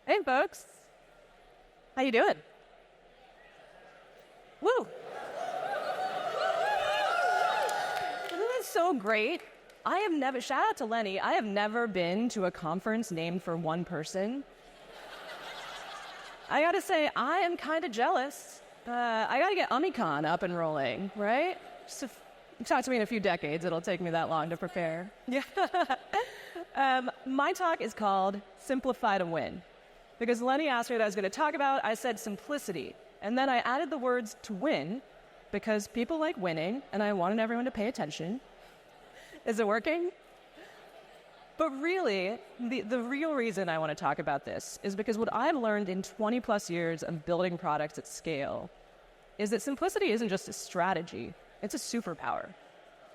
Hey, folks. How you doing? Woo! Isn't this so great? Shout out to Lenny, I have never been to a conference named for one person. I gotta say, I am kind of jealous. I gotta get Omicron up and rolling, right? Talk to me in a few decades, it'll take me that long to prepare. Yeah. My talk is called Simplify to Win. Because Lenny asked me what I was going to talk about, I said simplicity. And then I added the words to win, because people like winning, and I wanted everyone to pay attention. Is it working? But really, the real reason I want to talk about this is because what I've learned in 20 plus years of building products at scale is that simplicity isn't just a strategy, it's a superpower.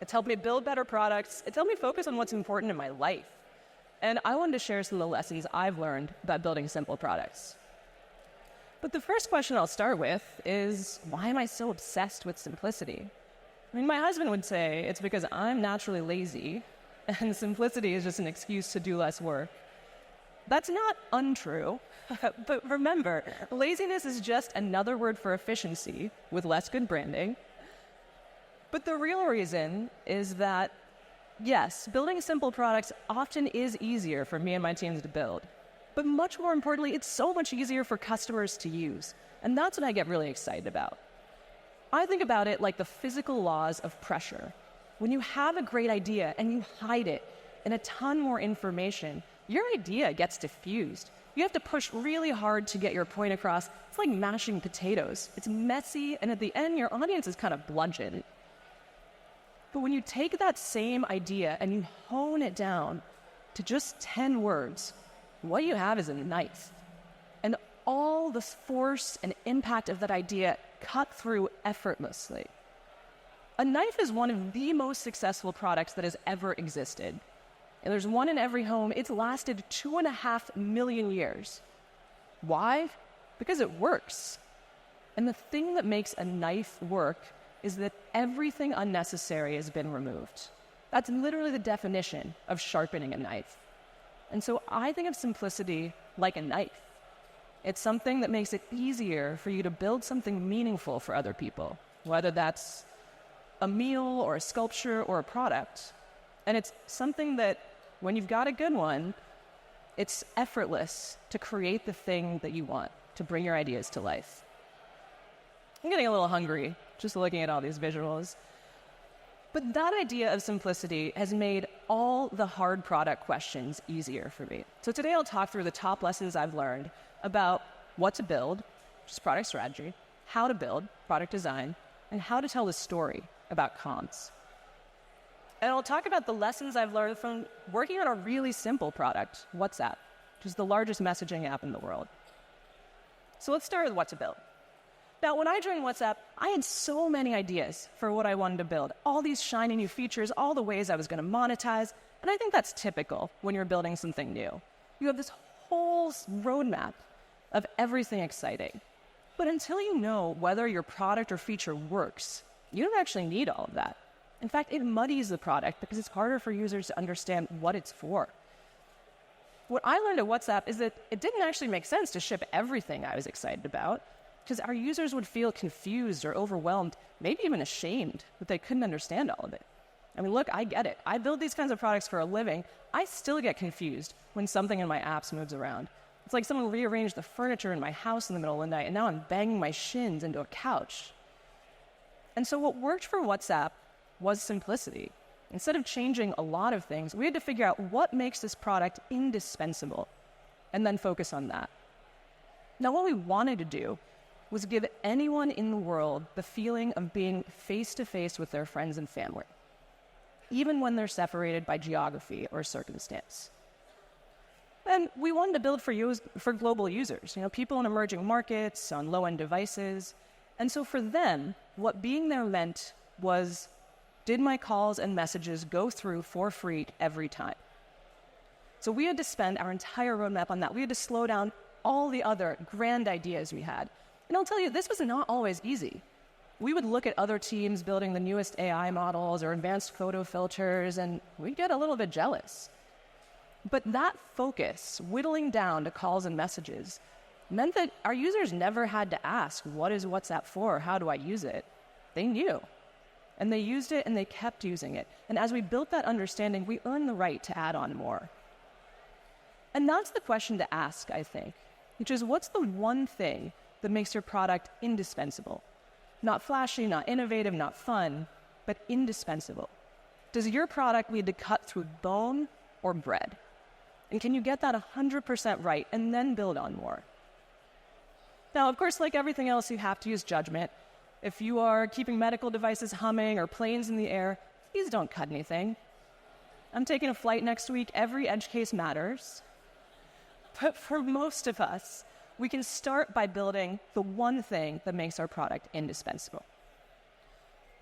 It's helped me build better products, it's helped me focus on what's important in my life. And I wanted to share some of the lessons I've learned about building simple products. But the first question I'll start with is, why am I so obsessed with simplicity? I mean, my husband would say it's because I'm naturally lazy, and simplicity is just an excuse to do less work. That's not untrue, but remember, laziness is just another word for efficiency with less good branding. But the real reason is that, yes, building simple products often is easier for me and my teams to build. But much more importantly, it's so much easier for customers to use. And that's what I get really excited about. I think about it like the physical laws of pressure. When you have a great idea and you hide it in a ton more information, your idea gets diffused. You have to push really hard to get your point across. It's like mashing potatoes. It's messy, and at the end, your audience is kind of bludgeoned. But when you take that same idea and you hone it down to just 10 words, what you have is a knife. And all the force and impact of that idea cut through effortlessly. A knife is one of the most successful products that has ever existed. And there's one in every home. It's lasted 2.5 million years. Why? Because it works. And the thing that makes a knife work is that everything unnecessary has been removed. That's literally the definition of sharpening a knife. And so I think of simplicity like a knife. It's something that makes it easier for you to build something meaningful for other people, whether that's a meal or a sculpture or a product. And it's something that, when you've got a good one, it's effortless to create the thing that you want, to bring your ideas to life. I'm getting a little hungry just looking at all these visuals. But that idea of simplicity has made all the hard product questions easier for me. So today I'll talk through the top lessons I've learned about what to build, which is product strategy, how to build, product design, and how to tell the story about comms. And I'll talk about the lessons I've learned from working on a really simple product, WhatsApp, which is the largest messaging app in the world. So let's start with what to build. Now, when I joined WhatsApp, I had so many ideas for what I wanted to build, all these shiny new features, all the ways I was going to monetize, and I think that's typical when you're building something new. You have this whole roadmap of everything exciting. But until you know whether your product or feature works, you don't actually need all of that. In fact, it muddies the product because it's harder for users to understand what it's for. What I learned at WhatsApp is that it didn't actually make sense to ship everything I was excited about, because our users would feel confused or overwhelmed, maybe even ashamed that they couldn't understand all of it. I mean, look, I get it. I build these kinds of products for a living. I still get confused when something in my apps moves around. It's like someone rearranged the furniture in my house in the middle of the night, and now I'm banging my shins into a couch. And so what worked for WhatsApp was simplicity. Instead of changing a lot of things, we had to figure out what makes this product indispensable, and then focus on that. Now, what we wanted to do was give anyone in the world the feeling of being face-to-face with their friends and family, even when they're separated by geography or circumstance. And we wanted to build for global users, people in emerging markets, on low-end devices. And so for them, what being there meant was, did my calls and messages go through for free every time? So we had to spend our entire roadmap on that. We had to slow down all the other grand ideas we had. And I'll tell you, this was not always easy. We would look at other teams building the newest AI models or advanced photo filters, and we'd get a little bit jealous. But that focus, whittling down to calls and messages, meant that our users never had to ask, what is WhatsApp for? How do I use it? They knew. And they used it and they kept using it. And as we built that understanding, we earned the right to add on more. And that's the question to ask, I think, which is, what's the one thing that makes your product indispensable? Not flashy, not innovative, not fun, but indispensable. Does your product need to cut through bone or bread? And can you get that 100% right and then build on more? Now, of course, like everything else, you have to use judgment. If you are keeping medical devices humming or planes in the air, please don't cut anything. I'm taking a flight next week. Every edge case matters. But for most of us, we can start by building the one thing that makes our product indispensable.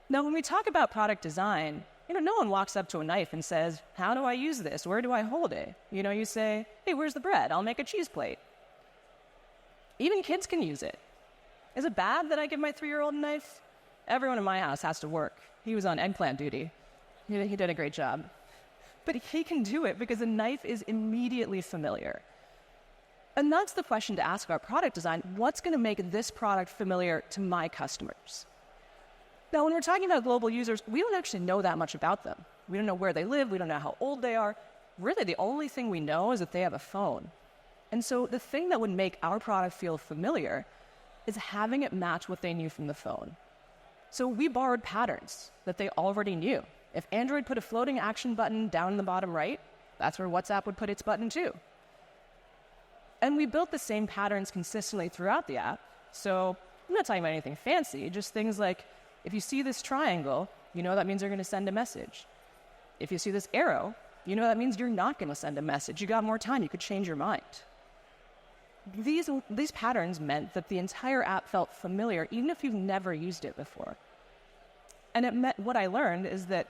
Now, when we talk about product design, no one walks up to a knife and says, how do I use this? Where do I hold it? You say, hey, where's the bread? I'll make a cheese plate. Even kids can use it. Is it bad that I give my 3-year-old a knife? Everyone in my house has to work. He was on eggplant duty. He did a great job. But he can do it because a knife is immediately familiar. And that's the question to ask our product design. What's going to make this product familiar to my customers? Now, when we're talking about global users, we don't actually know that much about them. We don't know where they live. We don't know how old they are. Really, the only thing we know is that they have a phone. And so the thing that would make our product feel familiar is having it match what they knew from the phone. So we borrowed patterns that they already knew. If Android put a floating action button down in the bottom right, that's where WhatsApp would put its button too. And we built the same patterns consistently throughout the app. So I'm not talking about anything fancy, just things like, if you see this triangle, that means you're going to send a message. If you see this arrow, that means you're not going to send a message. You got more time. You could change your mind. These patterns meant that the entire app felt familiar, even if you've never used it before. And what I learned is that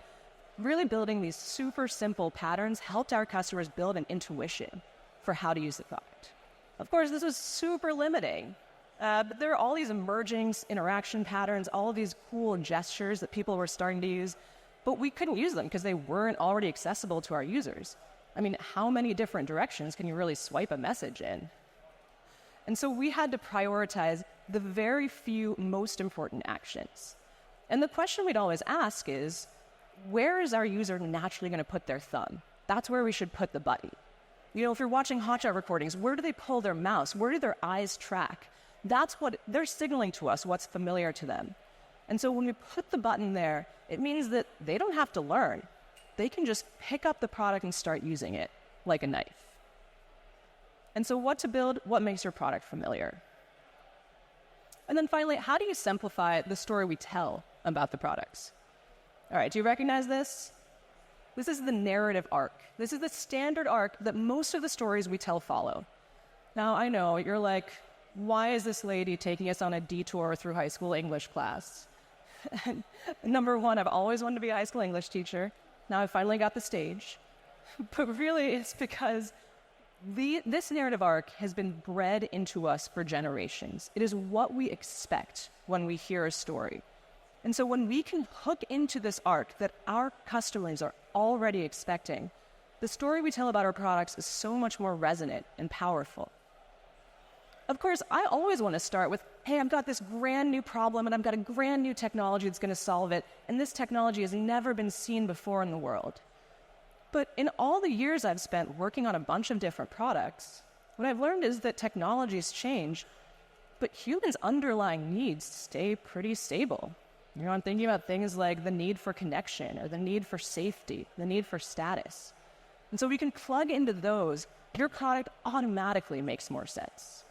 really building these super simple patterns helped our customers build an intuition for how to use the product. Of course, this was super limiting. But there are all these emerging interaction patterns, all of these cool gestures that people were starting to use, but we couldn't use them because they weren't already accessible to our users. I mean, how many different directions can you really swipe a message in? And so we had to prioritize the very few most important actions. And the question we'd always ask is, where is our user naturally going to put their thumb? That's where we should put the button. If you're watching hotshot recordings, where do they pull their mouse? Where do their eyes track? That's what they're signaling to us, what's familiar to them. And so when we put the button there, it means that they don't have to learn. They can just pick up the product and start using it like a knife. And so what to build? What makes your product familiar? And then finally, how do you simplify the story we tell about the products? All right, do you recognize this? This is the narrative arc. This is the standard arc that most of the stories we tell follow. Now, I know, you're like, why is this lady taking us on a detour through high school English class? Number one, I've always wanted to be a high school English teacher. Now I finally got the stage. But really, it's because this narrative arc has been bred into us for generations. It is what we expect when we hear a story. And so when we can hook into this arc that our customers are already expecting, the story we tell about our products is so much more resonant and powerful. Of course, I always want to start with, hey, I've got this brand new problem and I've got a brand new technology that's going to solve it, and this technology has never been seen before in the world. But in all the years I've spent working on a bunch of different products, what I've learned is that technologies change, but humans' underlying needs stay pretty stable. I'm thinking about things like the need for connection or the need for safety, the need for status. And so we can plug into those, your product automatically makes more sense.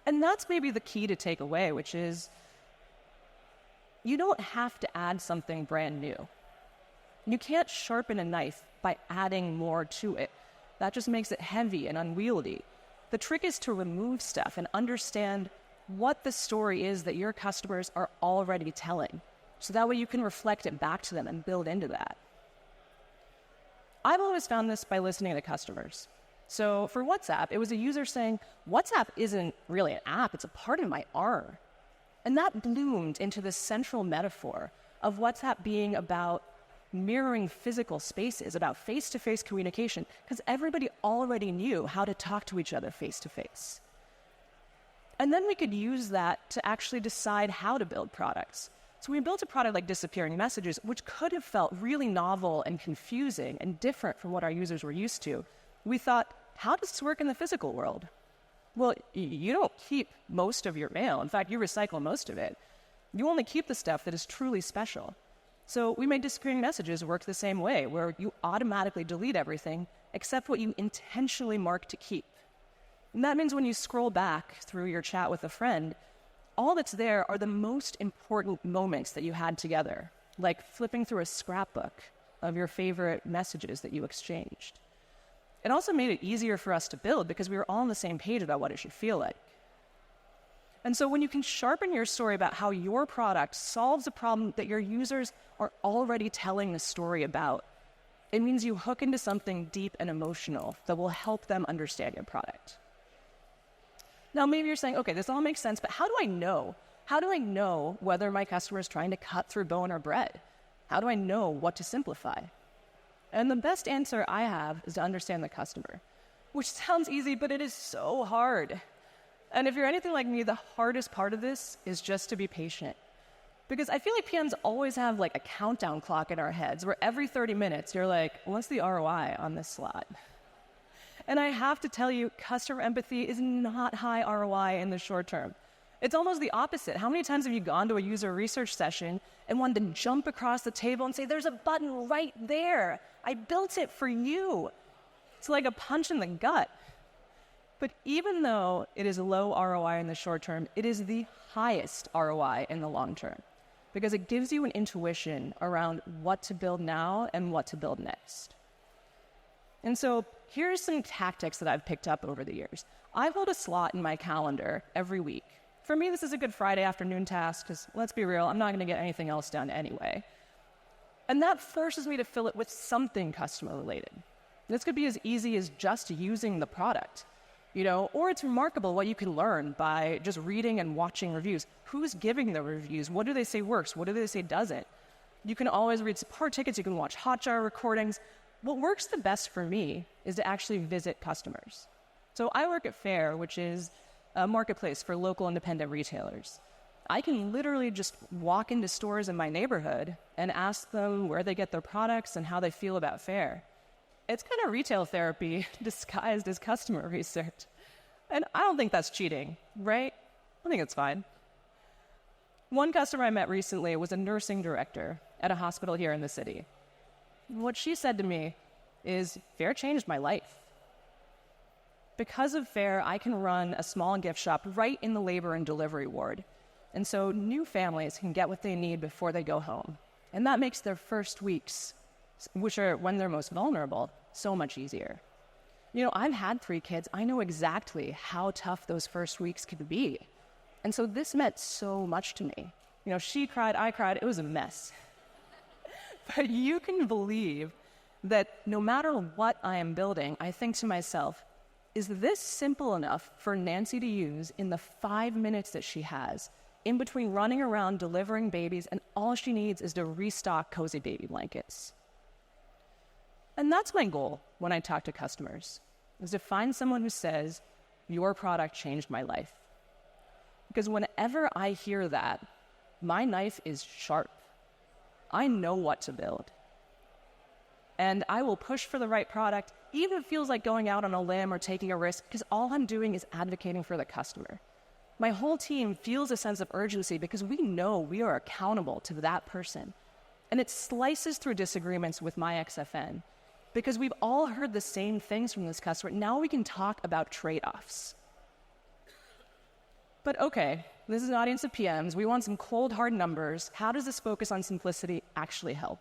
And that's maybe the key to take away, which is you don't have to add something brand new. You can't sharpen a knife by adding more to it. That just makes it heavy and unwieldy. The trick is to remove stuff and understand what the story is that your customers are already telling. So that way you can reflect it back to them and build into that. I've always found this by listening to customers. So for WhatsApp, it was a user saying, WhatsApp isn't really an app, it's a part of my arm. And that bloomed into this central metaphor of WhatsApp being about mirroring physical spaces, about face-to-face communication, because everybody already knew how to talk to each other face-to-face. And then we could use that to actually decide how to build products. So we built a product like Disappearing Messages, which could have felt really novel and confusing and different from what our users were used to. We thought, how does this work in the physical world? Well, you don't keep most of your mail. In fact, you recycle most of it. You only keep the stuff that is truly special. So we made Disappearing Messages work the same way, where you automatically delete everything except what you intentionally mark to keep. And that means when you scroll back through your chat with a friend, all that's there are the most important moments that you had together, like flipping through a scrapbook of your favorite messages that you exchanged. It also made it easier for us to build because we were all on the same page about what it should feel like. And so when you can sharpen your story about how your product solves a problem that your users are already telling the story about, it means you hook into something deep and emotional that will help them understand your product. Now, maybe you're saying, okay, this all makes sense, but how do I know? How do I know whether my customer is trying to cut through bone or bread? How do I know what to simplify? And the best answer I have is to understand the customer, which sounds easy, but it is so hard. And if you're anything like me, the hardest part of this is just to be patient. Because I feel like PMs always have like a countdown clock in our heads where every 30 minutes you're like, what's the ROI on this slot? And I have to tell you, customer empathy is not high ROI in the short term. It's almost the opposite. How many times have you gone to a user research session and wanted to jump across the table and say, there's a button right there. I built it for you. It's like a punch in the gut. But even though it is low ROI in the short term, it is the highest ROI in the long term because it gives you an intuition around what to build now and what to build next. And so here's some tactics that I've picked up over the years. I hold a slot in my calendar every week. For me, this is a good Friday afternoon task because, let's be real, I'm not going to get anything else done anyway. And that forces me to fill it with something customer-related. This could be as easy as just using the product, or it's remarkable what you can learn by just reading and watching reviews. Who's giving the reviews? What do they say works? What do they say doesn't? You can always read support tickets. You can watch Hotjar recordings. What works the best for me is to actually visit customers. So I work at Fair, which is a marketplace for local independent retailers. I can literally just walk into stores in my neighborhood and ask them where they get their products and how they feel about Fair. It's kind of retail therapy disguised as customer research. And I don't think that's cheating, right? I think it's fine. One customer I met recently was a nursing director at a hospital here in the city. What she said to me is, Fair changed my life. Because of Fair, I can run a small gift shop right in the labor and delivery ward. And so new families can get what they need before they go home. And that makes their first weeks, which are when they're most vulnerable, so much easier. I've had 3 kids. I know exactly how tough those first weeks could be. And so this meant so much to me. She cried, I cried. It was a mess. But you can believe that no matter what I am building, I think to myself, is this simple enough for Nancy to use in the 5 minutes that she has in between running around delivering babies and all she needs is to restock cozy baby blankets? And that's my goal when I talk to customers, is to find someone who says, your product changed my life. Because whenever I hear that, my knife is sharp. I know what to build. And I will push for the right product, even if it feels like going out on a limb or taking a risk, because all I'm doing is advocating for the customer. My whole team feels a sense of urgency because we know we are accountable to that person. And it slices through disagreements with my XFN because we've all heard the same things from this customer. Now we can talk about trade-offs. But okay, this is an audience of PMs. We want some cold, hard numbers. How does this focus on simplicity actually help?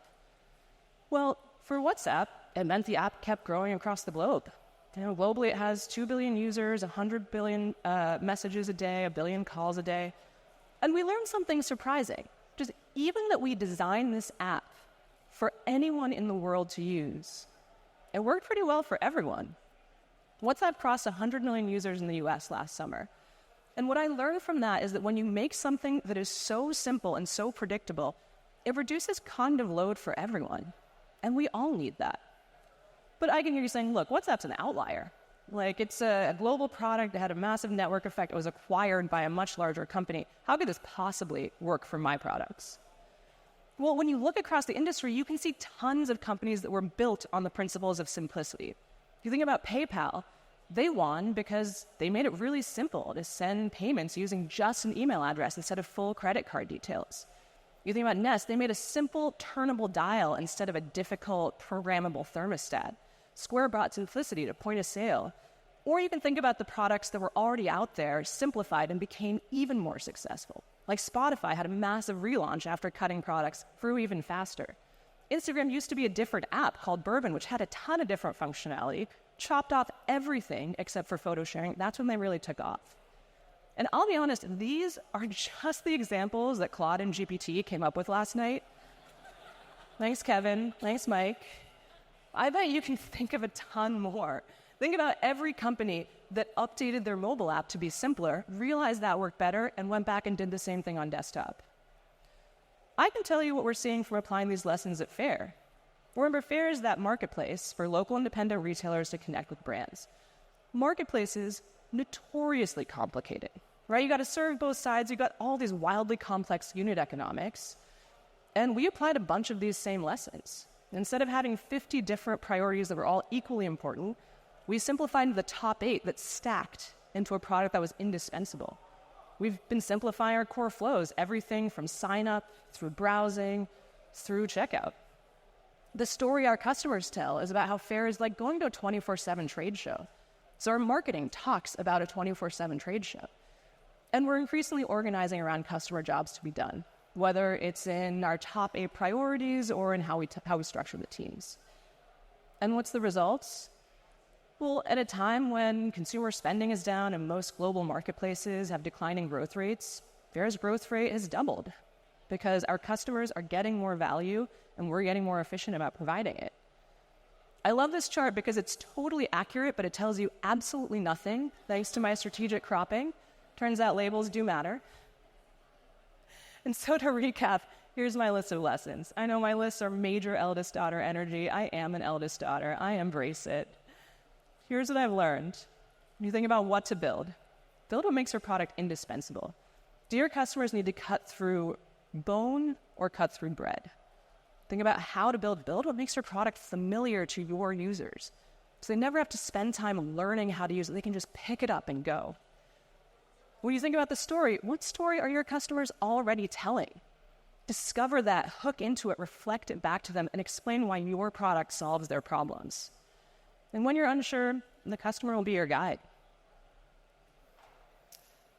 Well, for WhatsApp, it meant the app kept growing across the globe. Globally, it has 2 billion users, 100 billion messages a day, 1 billion calls a day. And we learned something surprising. Just even that we designed this app for anyone in the world to use, it worked pretty well for everyone. WhatsApp crossed 100 million users in the US last summer. And what I learned from that is that when you make something that is so simple and so predictable, it reduces cognitive load for everyone. And we all need that. But I can hear you saying, look, WhatsApp's an outlier. Like, it's a global product that had a massive network effect. It was acquired by a much larger company. How could this possibly work for my products? Well, when you look across the industry, you can see tons of companies that were built on the principles of simplicity. If you think about PayPal, they won because they made it really simple to send payments using just an email address instead of full credit card details. You think about Nest, they made a simple turnable dial instead of a difficult programmable thermostat. Square brought simplicity to point of sale. Or you can think about the products that were already out there, simplified, and became even more successful. Like Spotify had a massive relaunch after cutting products, grew even faster. Instagram used to be a different app called Bourbon, which had a ton of different functionality, chopped off everything except for photo sharing. That's when they really took off. And I'll be honest, these are just the examples that Claude and GPT came up with last night. Thanks, Kevin. Thanks, Mike. I bet you can think of a ton more. Think about every company that updated their mobile app to be simpler, realized that worked better, and went back and did the same thing on desktop. I can tell you what we're seeing from applying these lessons at Fair. Remember, Fair is that marketplace for local independent retailers to connect with brands. Marketplaces, notoriously complicated, right? You got to serve both sides. You got all these wildly complex unit economics. And we applied a bunch of these same lessons. Instead of having 50 different priorities that were all equally important, we simplified the top 8 that stacked into a product that was indispensable. We've been simplifying our core flows, everything from sign up, through browsing, through checkout. The story our customers tell is about how Fair is like going to a 24/7 trade show. So our marketing talks about a 24/7 trade show. And we're increasingly organizing around customer jobs to be done, whether it's in our top 8 priorities or in how we structure the teams. And what's the results? Well, at a time when consumer spending is down and most global marketplaces have declining growth rates, Fair's growth rate has doubled because our customers are getting more value and we're getting more efficient about providing it. I love this chart because it's totally accurate, but it tells you absolutely nothing thanks to my strategic cropping. Turns out labels do matter. And so to recap, here's my list of lessons. I know my lists are major eldest daughter energy. I am an eldest daughter. I embrace it. Here's what I've learned. When you think about what to build what makes your product indispensable. Do your customers need to cut through bone or cut through bread? Think about how to build what makes your product familiar to your users. So they never have to spend time learning how to use it. They can just pick it up and go. When you think about the story, what story are your customers already telling? Discover that, hook into it, reflect it back to them, and explain why your product solves their problems. And when you're unsure, the customer will be your guide.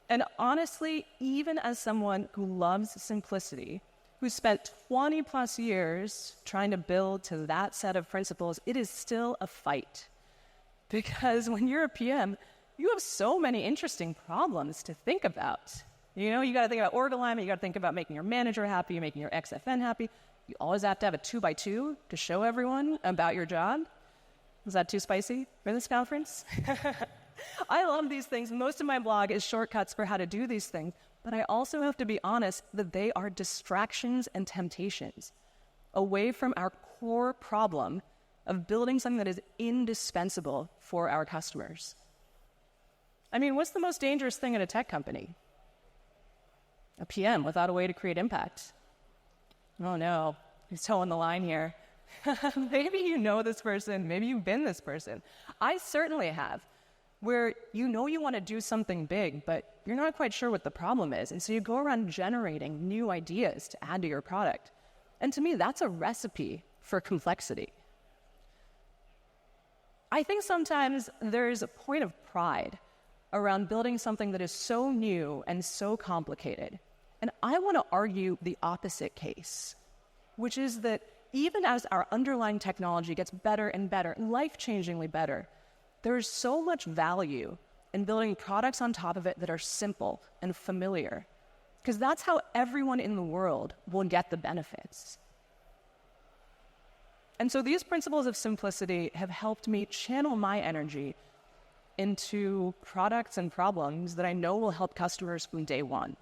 And honestly, even as someone who loves simplicity, who spent 20 plus years trying to build to that set of principles, it is still a fight. Because when you're a PM, you have so many interesting problems to think about. You know, you got to think about org alignment, you got to think about making your manager happy, making your XFN happy. You always have to have a 2x2 to show everyone about your job. Is that too spicy for this conference? I love these things. Most of my blog is shortcuts for how to do these things, but I also have to be honest that they are distractions and temptations away from our core problem of building something that is indispensable for our customers. I mean, what's the most dangerous thing at a tech company? A PM without a way to create impact. Oh no, he's towing the line here. Maybe you know this person, maybe you've been this person. I certainly have, where you know you want to do something big, but you're not quite sure what the problem is. And so you go around generating new ideas to add to your product. And to me, that's a recipe for complexity. I think sometimes there's a point of pride around building something that is so new and so complicated. And I want to argue the opposite case, which is that even as our underlying technology gets better and better, life-changingly better, there is so much value in building products on top of it that are simple and familiar, because that's how everyone in the world will get the benefits. And so these principles of simplicity have helped me channel my energy into products and problems that I know will help customers from day one.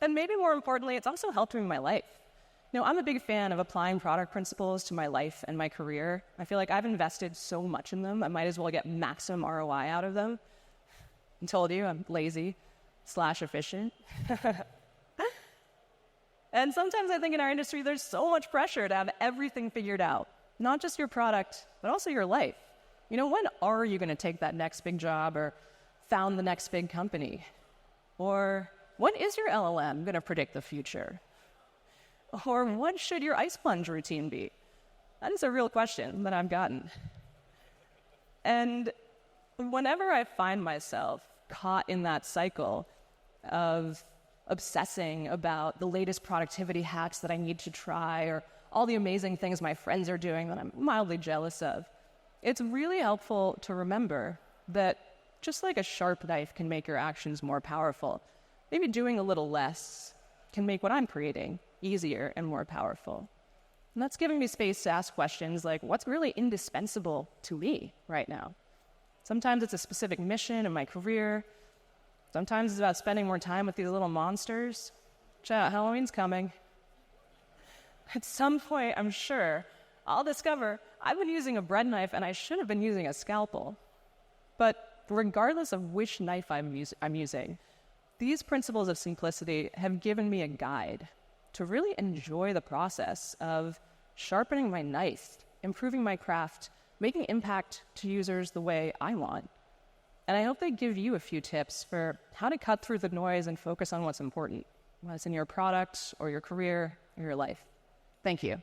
And maybe more importantly, it's also helped me in my life. I'm a big fan of applying product principles to my life and my career. I feel like I've invested so much in them, I might as well get maximum ROI out of them. I told you, I'm lazy/efficient. And sometimes I think in our industry, there's so much pressure to have everything figured out. Not just your product, but also your life. When are you going to take that next big job or found the next big company? Or when is your LLM going to predict the future? Or what should your ice plunge routine be? That is a real question that I've gotten. And whenever I find myself caught in that cycle of obsessing about the latest productivity hacks that I need to try or all the amazing things my friends are doing that I'm mildly jealous of, it's really helpful to remember that just like a sharp knife can make your actions more powerful, maybe doing a little less can make what I'm creating easier and more powerful. And that's giving me space to ask questions like, what's really indispensable to me right now? Sometimes it's a specific mission in my career. Sometimes it's about spending more time with these little monsters. Chat, Halloween's coming. At some point, I'm sure, I'll discover I've been using a bread knife and I should have been using a scalpel. But regardless of which knife I'm using, these principles of simplicity have given me a guide to really enjoy the process of sharpening my knife, improving my craft, making impact to users the way I want. And I hope they give you a few tips for how to cut through the noise and focus on what's important, whether it's in your product or your career or your life. Thank you.